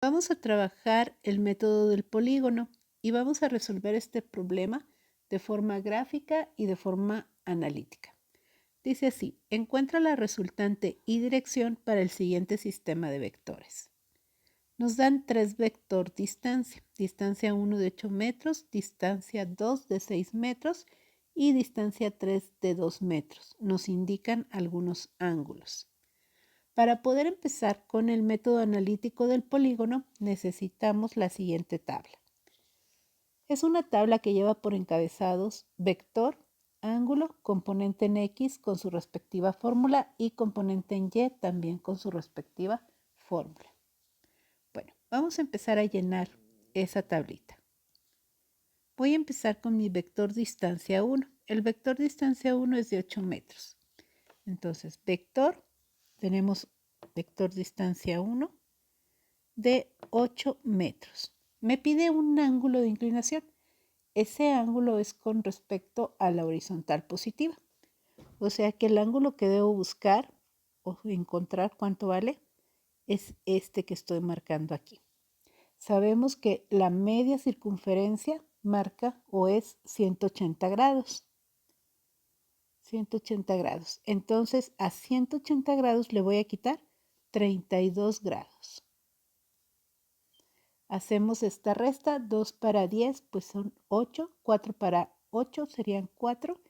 Vamos a trabajar el método del polígono y vamos a resolver este problema de forma gráfica y de forma analítica. Dice así: encuentra la resultante y dirección para el siguiente sistema de vectores. Nos dan 3 vector distancia. Distancia 1 de 8 metros, distancia 2 de 6 metros y distancia 3 de 2 metros. Nos indican algunos ángulos. Para poder empezar con el método analítico del polígono, necesitamos la siguiente tabla. Es una tabla que lleva por encabezados vector, ángulo, componente en X con su respectiva fórmula y componente en Y también con su respectiva fórmula. Bueno, vamos a empezar a llenar esa tablita. Voy a empezar con mi vector distancia 1. El vector distancia 1 es de 8 metros. Entonces, vector, tenemos vector distancia 1 de 8 metros. Me pide un ángulo de inclinación. Ese ángulo es con respecto a la horizontal positiva. O sea que el ángulo que debo buscar o encontrar cuánto vale es este que estoy marcando aquí. Sabemos que la media circunferencia marca o es 180 grados. 180 grados. Entonces a 180 grados le voy a quitar 32 grados. Hacemos esta resta, 2 para 10 pues son 8, 4 para 8 serían 4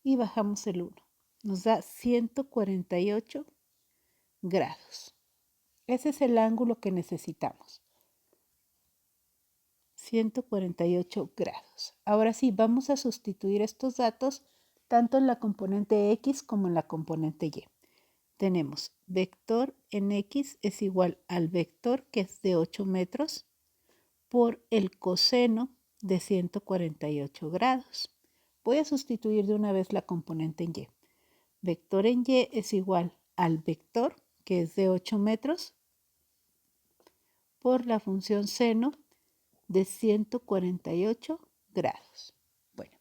y bajamos el 1. Nos da 148 grados. Ese es el ángulo que necesitamos. 148 grados. Ahora sí, vamos a sustituir estos datos tanto en la componente X como en la componente Y. Tenemos vector en X es igual al vector que es de 8 metros por el coseno de 148 grados. Voy a sustituir de una vez la componente en Y. Vector en Y es igual al vector que es de 8 metros por la función seno de 148 grados. Bueno,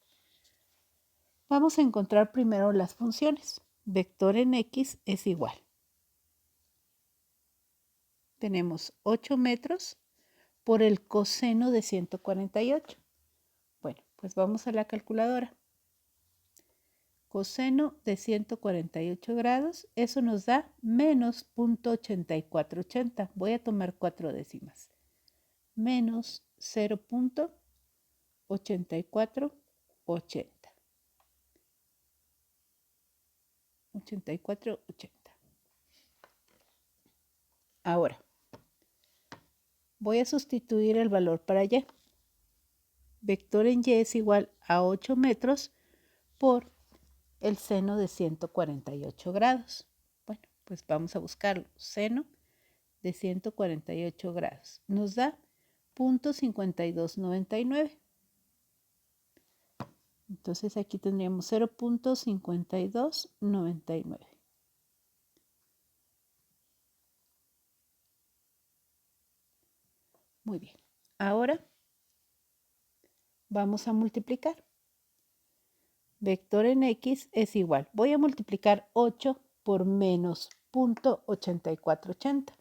vamos a encontrar primero las funciones. Vector en X es igual. Tenemos 8 metros por el coseno de 148. Bueno, pues vamos a la calculadora. Coseno de 148 grados, eso nos da menos 0.8480. Voy a tomar 4 décimas. Menos 0.8480. 8480. Ahora, voy a sustituir el valor para Y. Vector en Y es igual a 8 metros por el seno de 148 grados. Bueno, pues vamos a buscarlo. Seno de 148 grados. Nos da 0.5299. Entonces aquí tendríamos 0.5299. Muy bien. Ahora vamos a multiplicar. Vector en X es igual. Voy a multiplicar 8 por menos 0.8480.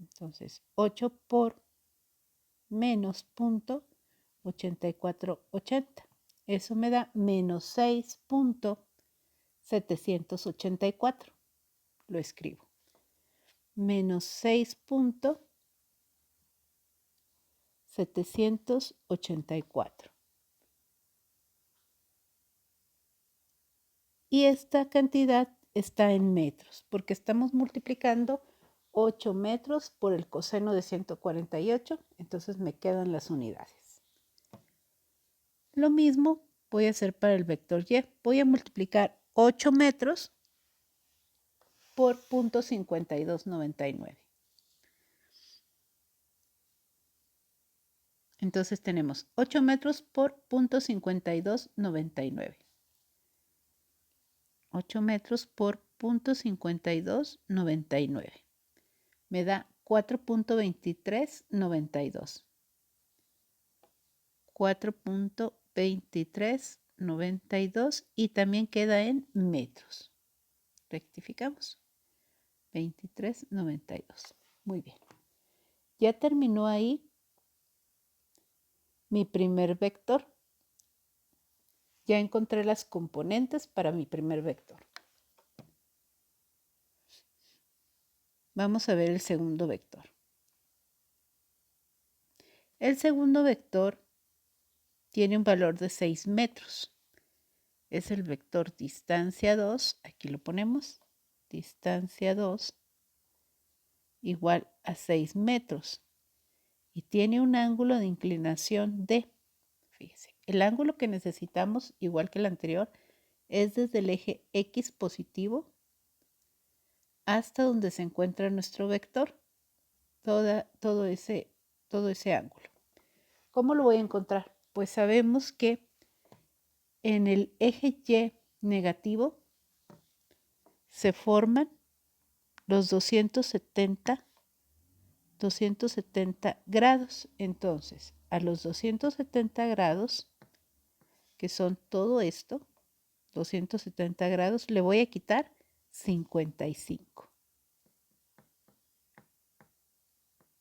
Entonces, 8 por menos 0.8480. Eso me da menos 6.784. Lo escribo. Menos 6.784. Y esta cantidad está en metros, porque estamos multiplicando 8 metros por el coseno de 148, entonces me quedan las unidades. Lo mismo voy a hacer para el vector Y. Voy a multiplicar 8 metros por 0.5299. Entonces tenemos 8 metros por 0.5299. 8 metros por 0.5299. Me da 4.2392. 4.2392 y también queda en metros. Rectificamos. 2392. Muy bien. Ya terminó ahí mi primer vector. Ya encontré las componentes para mi primer vector. Vamos a ver el segundo vector. El segundo vector tiene un valor de 6 metros. Es el vector distancia 2, aquí lo ponemos, distancia 2 igual a 6 metros. Y tiene un ángulo de inclinación D. Fíjese, el ángulo que necesitamos, igual que el anterior, es desde el eje X positivo hasta donde se encuentra nuestro vector, todo ese ángulo. ¿Cómo lo voy a encontrar? Pues sabemos que en el eje Y negativo se forman los 270 grados. Entonces, a los 270 grados, que son todo esto, 270 grados, le voy a quitar 55.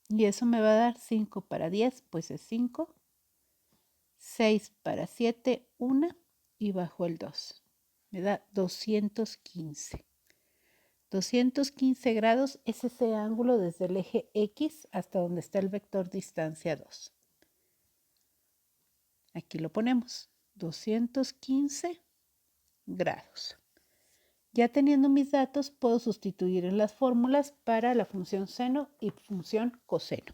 Y eso me va a dar 5 para 10, pues es 5. 6 para 7, 1 y bajo el 2. Me da 215. 215 grados es ese ángulo desde el eje X hasta donde está el vector distancia 2. Aquí lo ponemos, 215 grados. Ya teniendo mis datos, puedo sustituir en las fórmulas para la función seno y función coseno.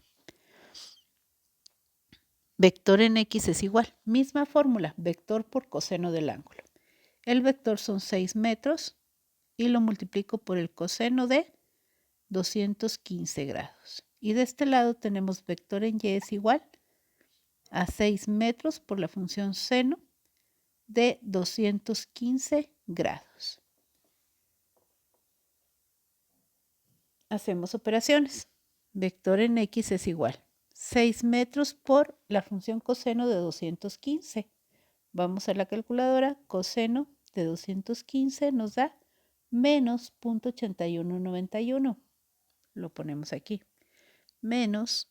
Vector en X es igual, misma fórmula, vector por coseno del ángulo. El vector son 6 metros y lo multiplico por el coseno de 215 grados. Y de este lado tenemos vector en Y es igual a 6 metros por la función seno de 215 grados. Hacemos operaciones. Vector en X es igual 6 metros por la función coseno de 215. Vamos a la calculadora, coseno de 215 nos da menos 0.8191. Lo ponemos aquí, menos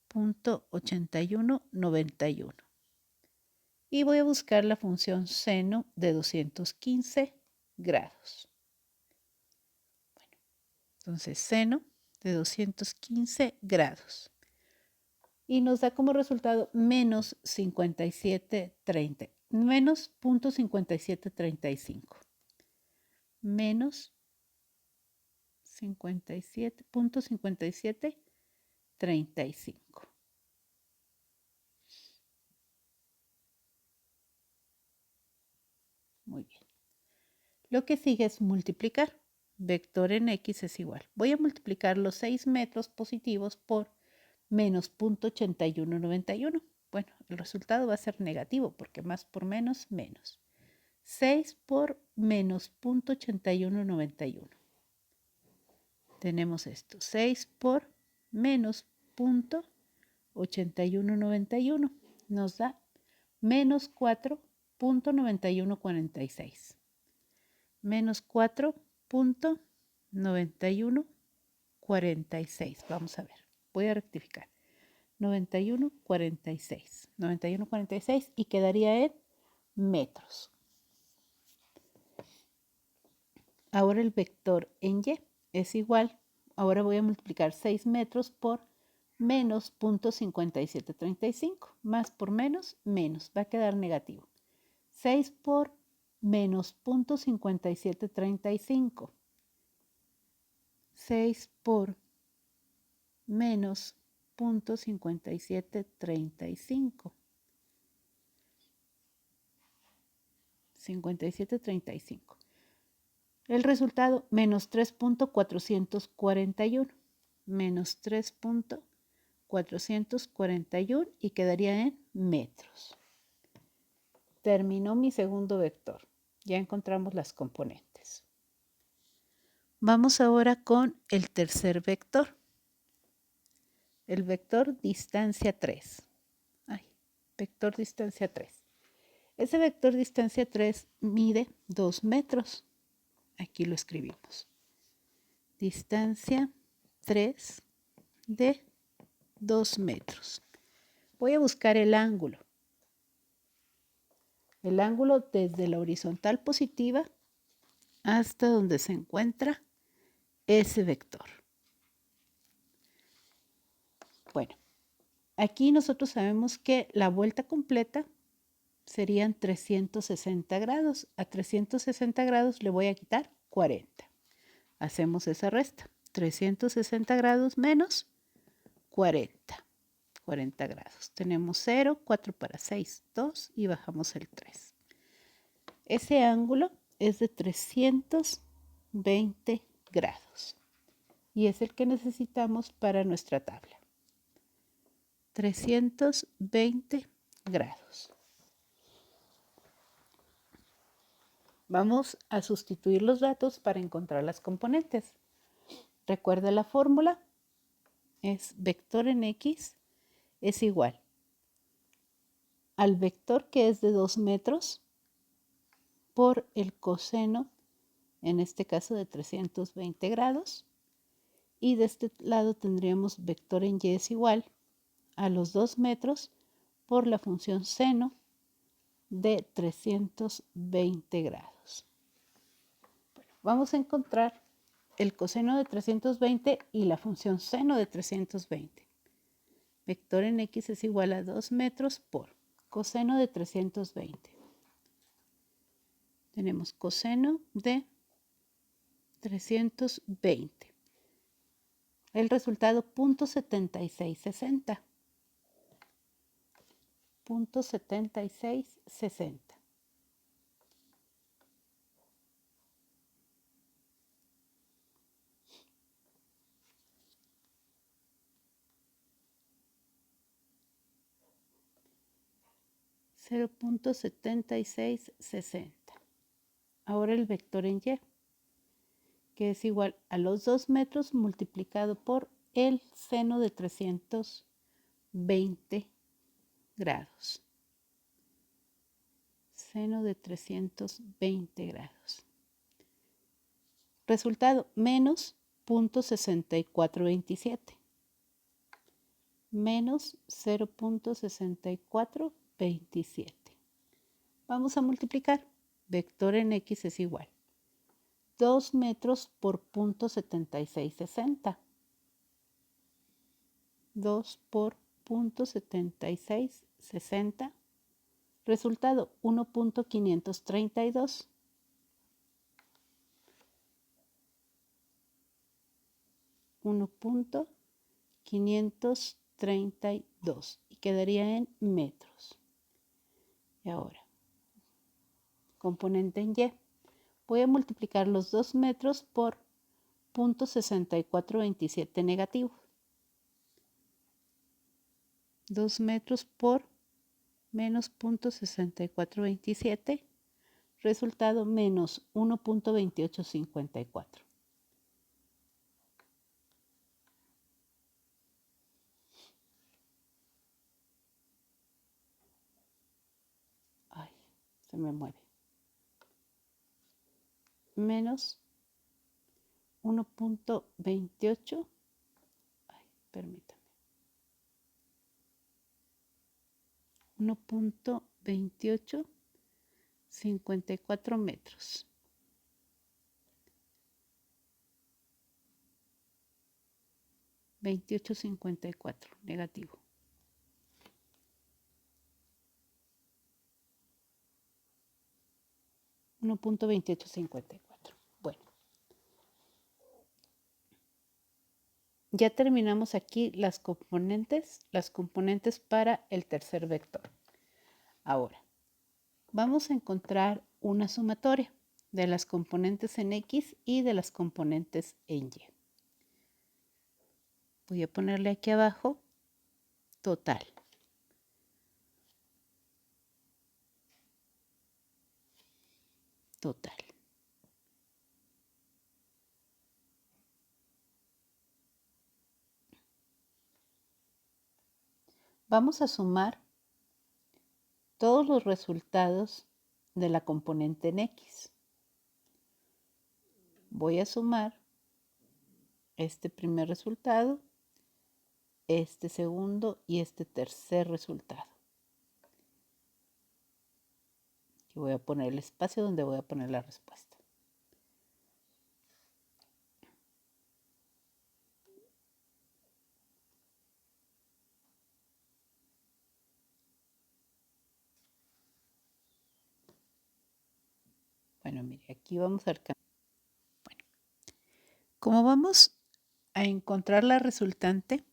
0.8191. Y voy a buscar la función seno de 215 grados. Bueno, entonces seno de 215 grados. Y nos da como resultado menos 57,30, menos 0.5735. Menos 0.5735. Muy bien. Lo que sigue es multiplicar. Vector en X es igual. Voy a multiplicar los 6 metros positivos por menos 0.8191. Bueno, el resultado va a ser negativo porque más por menos, menos. 6 por menos 0.8191. Tenemos esto, 6 por menos 0.8191 nos da menos 4.9146. Menos 4.9146. Vamos a ver, voy a rectificar. 91,46. 91,46 y quedaría en metros. Ahora el vector en Y es igual. Ahora voy a multiplicar 6 metros por menos 0.5735. Más por menos, menos. Va a quedar negativo. 6 por menos 0.5735. 6 por menos 0.5735. 5735. El resultado, menos 3.441. Menos 3.441 y quedaría en metros. Terminó mi segundo vector. Ya encontramos las componentes. Vamos ahora con el tercer vector. El vector distancia 3. Vector distancia 3. Ese vector distancia 3 mide 2 metros. Aquí lo escribimos. Distancia 3 de 2 metros. Voy a buscar el ángulo. El ángulo desde la horizontal positiva hasta donde se encuentra ese vector. Bueno, aquí nosotros sabemos que la vuelta completa serían 360 grados. A 360 grados le voy a quitar 40. Hacemos esa resta. 360 grados menos 40. 40 grados. Tenemos 0, 4 para 6, 2 y bajamos el 3. Ese ángulo es de 320 grados y es el que necesitamos para nuestra tabla. 320 grados. Vamos a sustituir los datos para encontrar las componentes. Recuerda la fórmula, es vector en X es igual al vector que es de 2 metros por el coseno, en este caso de 320 grados. Y de este lado tendríamos vector en Y es igual a los 2 metros por la función seno de 320 grados. Bueno, vamos a encontrar el coseno de 320 y la función seno de 320. Vector en X es igual a 2 metros por coseno de 320. Tenemos coseno de 320. El resultado 0.7660. 0.7660. .7660. Ahora el vector en Y, que es igual a los 2 metros multiplicado por el seno de 320 grados. Seno de 320 grados. Resultado menos 0.6427. Menos 0.6427. Vamos a multiplicar. Vector en X es igual 2 metros por 0.7660. 2 por 0.7660. Resultado 1.532. 1.532 y quedaría en metros. Y ahora, componente en Y. Voy a multiplicar los 2 metros por 0.6427 negativo. 2 metros por menos 0.6427. Resultado menos 1.2854. Ay, se me mueve. Menos 1.28. Ay, permítame. 1.2854 metros. 2854 negativo. .2854. Bueno, ya terminamos aquí las componentes para el tercer vector. Ahora, vamos a encontrar una sumatoria de las componentes en X y de las componentes en Y. Voy a ponerle aquí abajo total. Total. Vamos a sumar todos los resultados de la componente en X. Voy a sumar este primer resultado este segundo y este tercer resultado. Y voy a poner el espacio donde voy a poner la respuesta. Bueno, mire, aquí vamos a alcanzar. Bueno, como vamos a encontrar la resultante,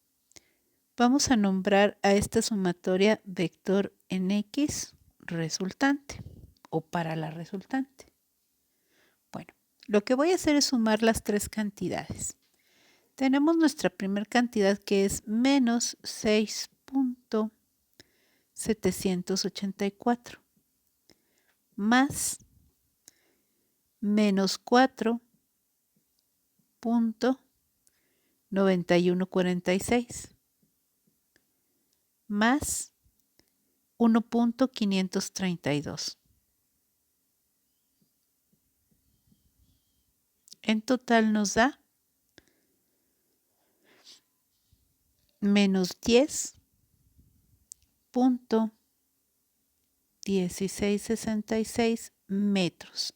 vamos a nombrar a esta sumatoria vector en X resultante o para la resultante. Bueno, lo que voy a hacer es sumar las tres cantidades. Tenemos nuestra primera cantidad que es menos 6.784 más menos 4.9146 más 1.532. En total nos da menos 10.1666 metros.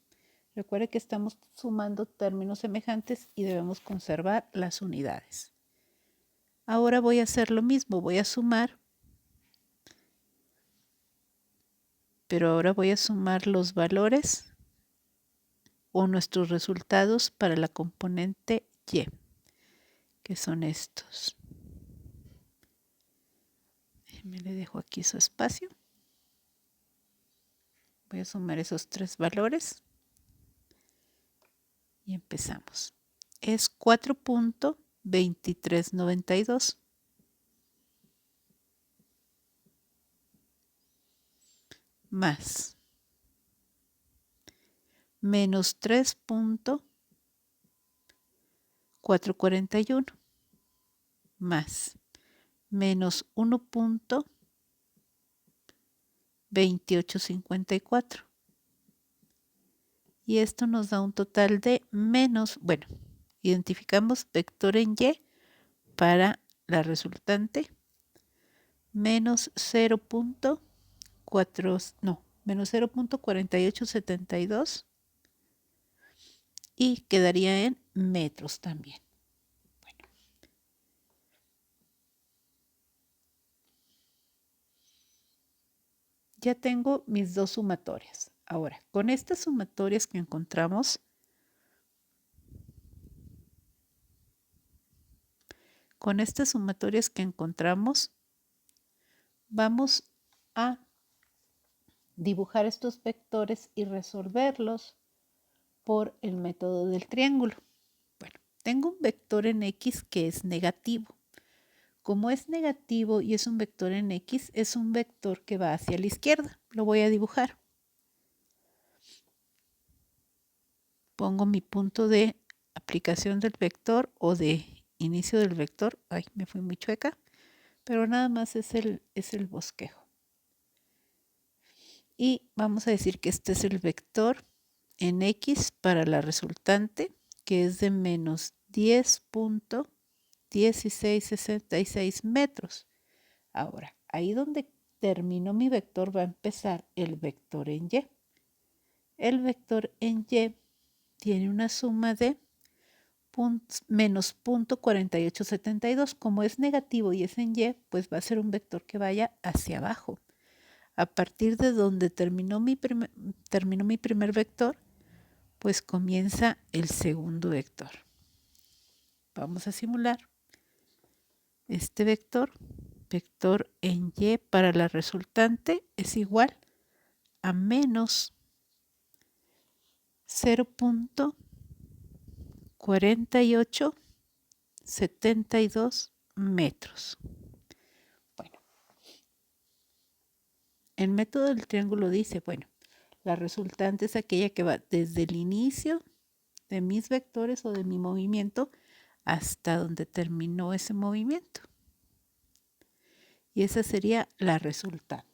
Recuerde que estamos sumando términos semejantes y debemos conservar las unidades. Ahora voy a hacer lo mismo, voy a sumar, pero ahora voy a sumar los valores o nuestros resultados para la componente Y, que son estos. Me le dejo aquí su espacio. Voy a sumar esos tres valores y empezamos. Es 4.2392 más menos 3.441 más menos 1.2854. Y esto nos da un total de menos, bueno, identificamos vector en Y para la resultante, menos 0.4872 y quedaría en metros también. Bueno. Ya tengo mis dos sumatorias. Ahora, con estas sumatorias que encontramos, vamos a dibujar estos vectores y resolverlos por el método del triángulo. Bueno, tengo un vector en X que es negativo. Como es negativo y es un vector en X, es un vector que va hacia la izquierda. Lo voy a dibujar. Pongo mi punto de aplicación del vector o de inicio del vector. Ay, me fui muy chueca, pero nada más es el bosquejo. Y vamos a decir que este es el vector en X para la resultante, que es de menos 10.1666 metros. Ahora, ahí donde terminó mi vector va a empezar el vector en Y. El vector en Y tiene una suma de menos 0.4872. Como es negativo y es en Y, pues va a ser un vector que vaya hacia abajo. A partir de donde terminó mi primer vector, pues comienza el segundo vector. Vamos a simular este vector. Vector en Y para la resultante es igual a menos 0.4872 metros. Bueno, el método del triángulo dice, bueno, la resultante es aquella que va desde el inicio de mis vectores o de mi movimiento hasta donde terminó ese movimiento. Y esa sería la resultante.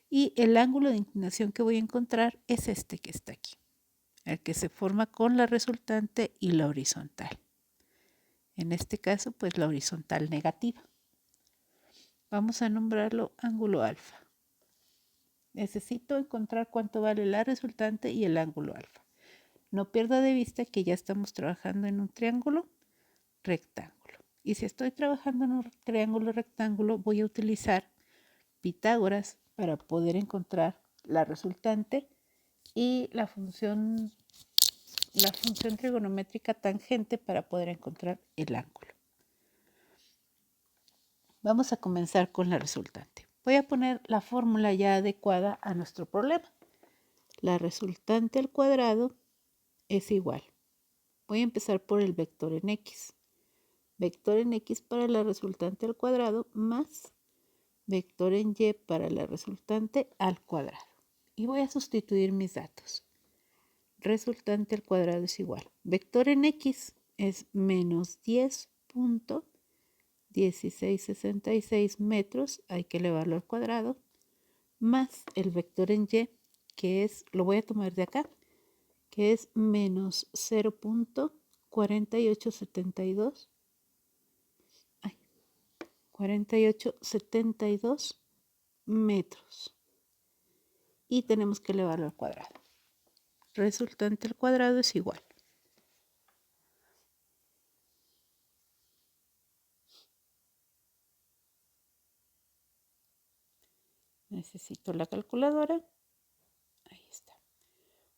Y el ángulo de inclinación que voy a encontrar es este que está aquí, el que se forma con la resultante y la horizontal. En este caso, pues la horizontal negativa. Vamos a nombrarlo ángulo alfa. Necesito encontrar cuánto vale la resultante y el ángulo alfa. No pierda de vista que ya estamos trabajando en un triángulo rectángulo. Y si estoy trabajando en un triángulo rectángulo, voy a utilizar Pitágoras para poder encontrar la resultante y la función trigonométrica tangente para poder encontrar el ángulo. Vamos a comenzar con la resultante. Voy a poner la fórmula ya adecuada a nuestro problema. La resultante al cuadrado es igual. Voy a empezar por el vector en x. Vector en x para la resultante al cuadrado más vector en y para la resultante al cuadrado. Y voy a sustituir mis datos. Resultante al cuadrado es igual. Vector en x es menos 10.1666 metros, hay que elevarlo al cuadrado, más el vector en y, que es, lo voy a tomar de acá, que es menos 0.4872 metros. Y tenemos que elevarlo al cuadrado. Resultante al cuadrado es igual. Necesito la calculadora. Ahí está.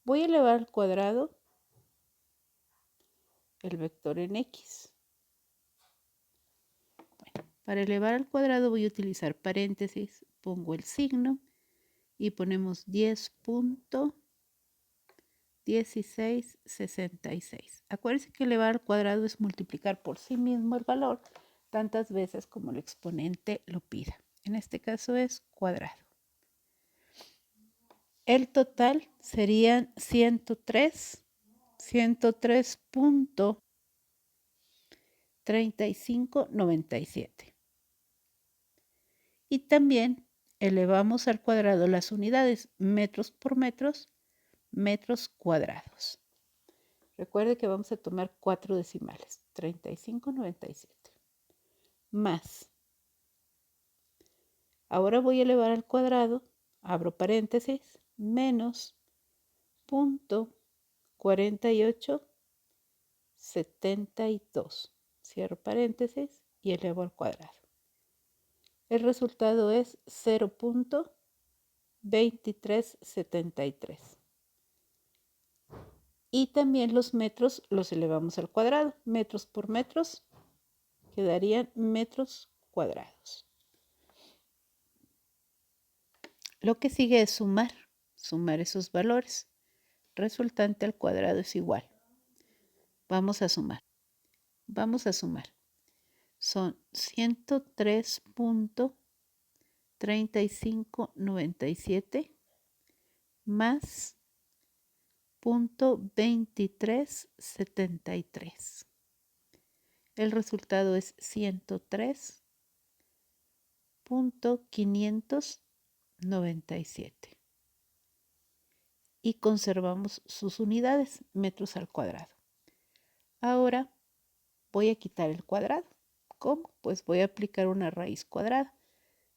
Voy a elevar al cuadrado el vector en x. Bueno, para elevar al cuadrado voy a utilizar paréntesis. Pongo el signo y ponemos 10.1666. Acuérdense que elevar al cuadrado es multiplicar por sí mismo el valor tantas veces como el exponente lo pida. En este caso es cuadrado. El total serían 103.3597. Y también elevamos al cuadrado las unidades metros por metros, metros cuadrados. Recuerde que vamos a tomar 4 decimales, 3597. Más. Ahora voy a elevar al cuadrado, abro paréntesis, menos 0.4872. Cierro paréntesis y elevo al cuadrado. El resultado es 0.2373. Y también los metros los elevamos al cuadrado. Metros por metros quedarían metros cuadrados. Lo que sigue es sumar esos valores. Resultante al cuadrado es igual. Vamos a sumar. Son 103.3597 más 0.2373. El resultado es 103.597. Y conservamos sus unidades, metros al cuadrado. Ahora voy a quitar el cuadrado. ¿Cómo? Pues voy a aplicar una raíz cuadrada.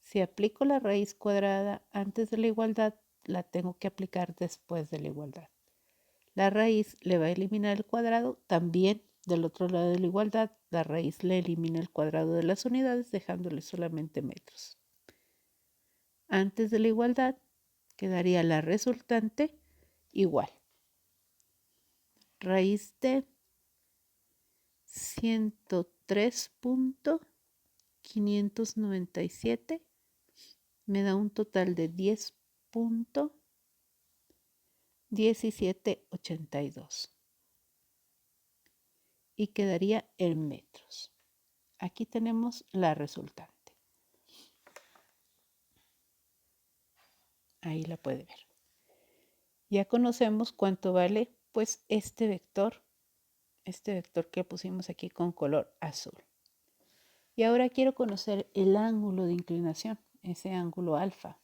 Si aplico la raíz cuadrada antes de la igualdad, la tengo que aplicar después de la igualdad. La raíz le va a eliminar el cuadrado. También del otro lado de la igualdad, la raíz le elimina el cuadrado de las unidades, dejándole solamente metros. Antes de la igualdad, quedaría la resultante igual. Raíz de 103.597 me da un total de 10.1782 y quedaría en metros. Aquí tenemos la resultante. Ahí la puede ver. Ya conocemos cuánto vale pues este vector que pusimos aquí con color azul. Y ahora quiero conocer el ángulo de inclinación, ese ángulo alfa.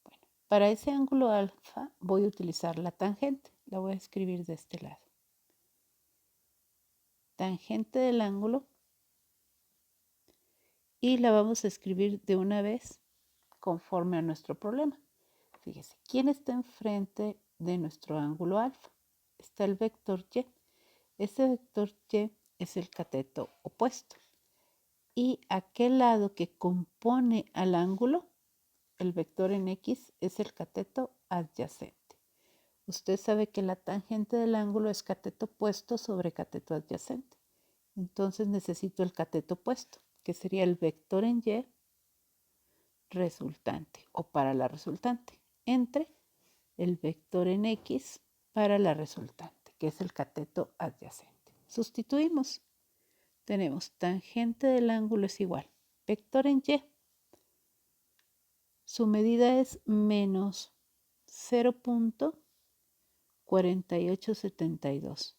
Bueno, para ese ángulo alfa voy a utilizar la tangente. La voy a escribir de este lado. tangente del ángulo y la vamos a escribir de una vez conforme a nuestro problema. Fíjese, ¿quién está enfrente de nuestro ángulo alfa? Está el vector y. Ese vector y es el cateto opuesto. Y aquel lado que compone al ángulo, el vector en X, es el cateto adyacente. Usted sabe que la tangente del ángulo es cateto opuesto sobre cateto adyacente. Entonces necesito el cateto opuesto, que sería el vector en Y resultante o para la resultante, entre el vector en X para la resultante, que es el cateto adyacente. Sustituimos. Tenemos tangente del ángulo es igual. Vector en Y. Su medida es menos 0.4872.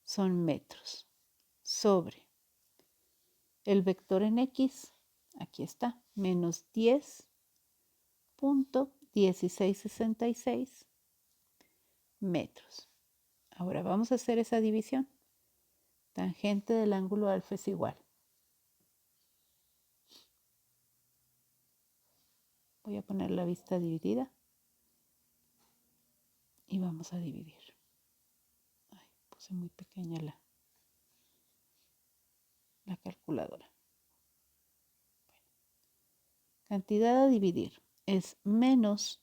Son metros. Sobre el vector en X, aquí está, menos 10.1666 metros. Ahora vamos a hacer esa división. Tangente del ángulo alfa es igual. Voy a poner la vista dividida y vamos a dividir. Ay, puse muy pequeña la calculadora. Bueno, cantidad a dividir es menos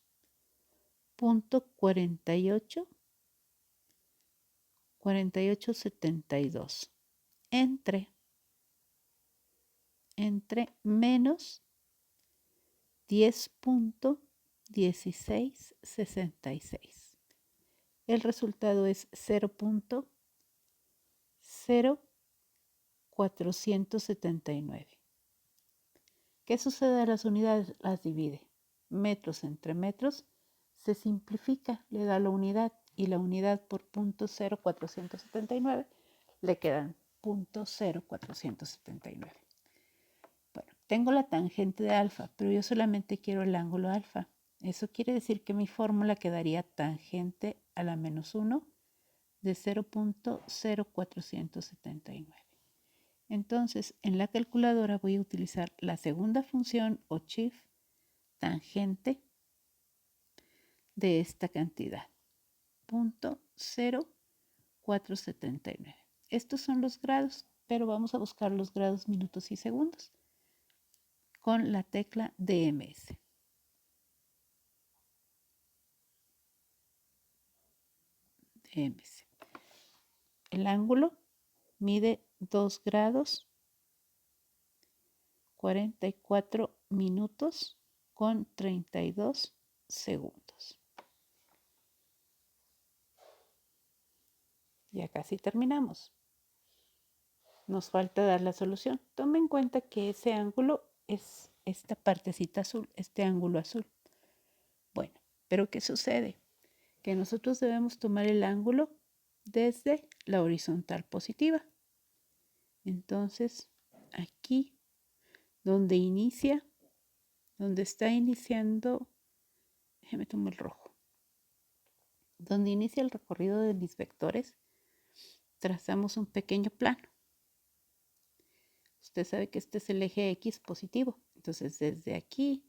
0.4872 entre menos 10.1666. El resultado es 0.0479. ¿Qué sucede a las unidades? Las divide. Metros entre metros se simplifica, le da la unidad y la unidad por 0.0479 le quedan 0.0479. Bueno, tengo la tangente de alfa, pero yo solamente quiero el ángulo alfa. Eso quiere decir que mi fórmula quedaría tangente a la menos 1 de 0.0479. Entonces, en la calculadora voy a utilizar la segunda función o shift tangente de esta cantidad, 0.0479. Estos son los grados, pero vamos a buscar los grados, minutos y segundos con la tecla DMS. DMS. El ángulo mide 2 grados 44 minutos con 32 segundos. Ya casi terminamos. Nos falta dar la solución. Tome en cuenta que ese ángulo es esta partecita azul, este ángulo azul. Bueno, pero ¿qué sucede? Que nosotros debemos tomar el ángulo desde la horizontal positiva. Entonces, aquí donde inicia, donde está iniciando, déjeme tomar el rojo. Donde inicia el recorrido de mis vectores, trazamos un pequeño plano. Usted sabe que este es el eje X positivo. Entonces, desde aquí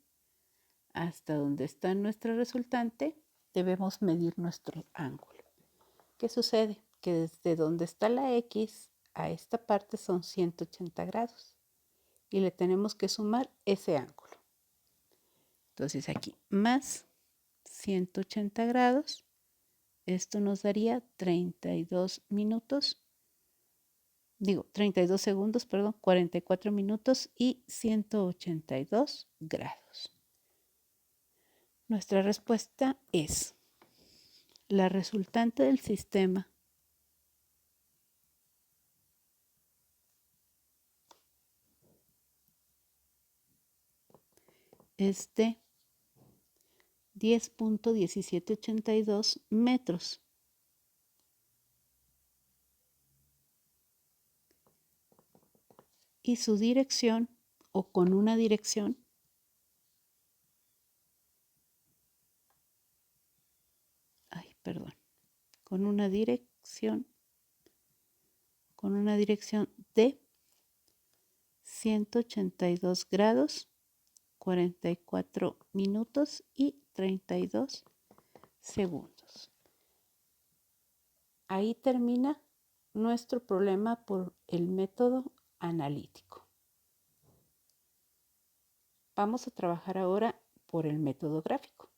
hasta donde está nuestra resultante, debemos medir nuestro ángulo. ¿Qué sucede? Que desde donde está la X a esta parte son 180 grados. Y le tenemos que sumar ese ángulo. Entonces aquí, más 180 grados. Esto nos daría 32 minutos. 32 segundos, perdón, 44 minutos y 182 grados. Nuestra respuesta es la resultante del sistema es de 10.1782 metros. Y su dirección, o con una dirección, con una dirección con una dirección de 182 grados, 44 minutos y 32 segundos. Ahí termina nuestro problema por el método analítico. Vamos a trabajar ahora por el método gráfico.